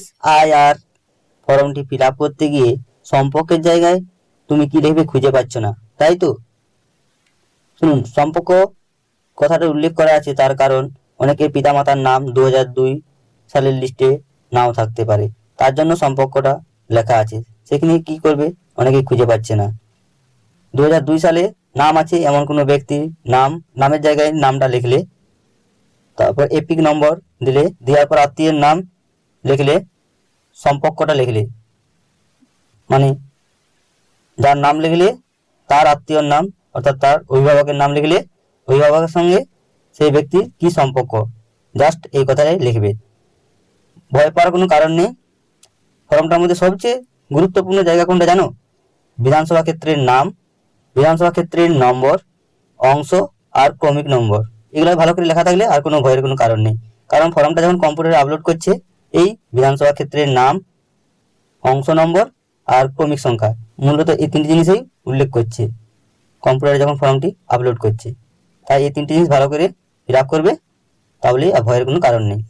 SIR ফর্মটি fill up করতে গিয়ে সম্পর্কের জায়গায় তুমি কি লিখবে খুঁজে পাচ্ছ না, তাই তো? শুনুন, সম্পর্ক কথাটা উল্লেখ করা আছে তার কারণ অনেকের পিতামাতার নাম 2002 সালের লিস্টে নাও থাকতে পারে, তার জন্য সম্পর্কটা লেখা আছে। সেখানে কি করবে, অনেকে খুঁজে পাচ্ছে না। 2002 সালে নাম আছে এমন কোনো ব্যক্তির নামের জায়গায় নামটা লিখলে, তারপর এপিক নম্বর দিলে, দেওয়ার পর আত্মীয়ের নাম লিখলে, সম্পর্কটা লিখলে, মানে যার নাম লিখলে তার আত্মীয়র নাম অর্থাৎ তার অভিভাবকের নাম লিখলে অভিভাবকের সঙ্গে সেই ব্যক্তির কি সম্পর্ক, জাস্ট এই কথাটাই লিখবে। ভয় পাওয়ার কোনো কারণ নেই। ফর্মটার মধ্যে সবচেয়ে গুরুত্বপূর্ণ জায়গা কোনটা জানো? বিধানসভা ক্ষেত্রের নাম, বিধানসভা ক্ষেত্রের নম্বর, অংশ আর ক্রমিক নম্বর, এগুলো ভালো করে লেখা থাকলে আর কোনো ভয়ের কোনো কারণ নেই। কারণ ফর্মটা যখন কম্পিউটারে আপলোড করছে এই বিধানসভা ক্ষেত্রের নাম, অংশ নম্বর আর ক্রমিক সংখ্যা, মূলত এই তিনটি জিনিসই উল্লেখ করছে কম্পিউটারে যখন ফর্মটি আপলোড করছে। তাই এই তিনটি জিনিস ভালো করে ফিল আপ করবে, তাহলেই আর ভয়ের কোনো কারণ নেই।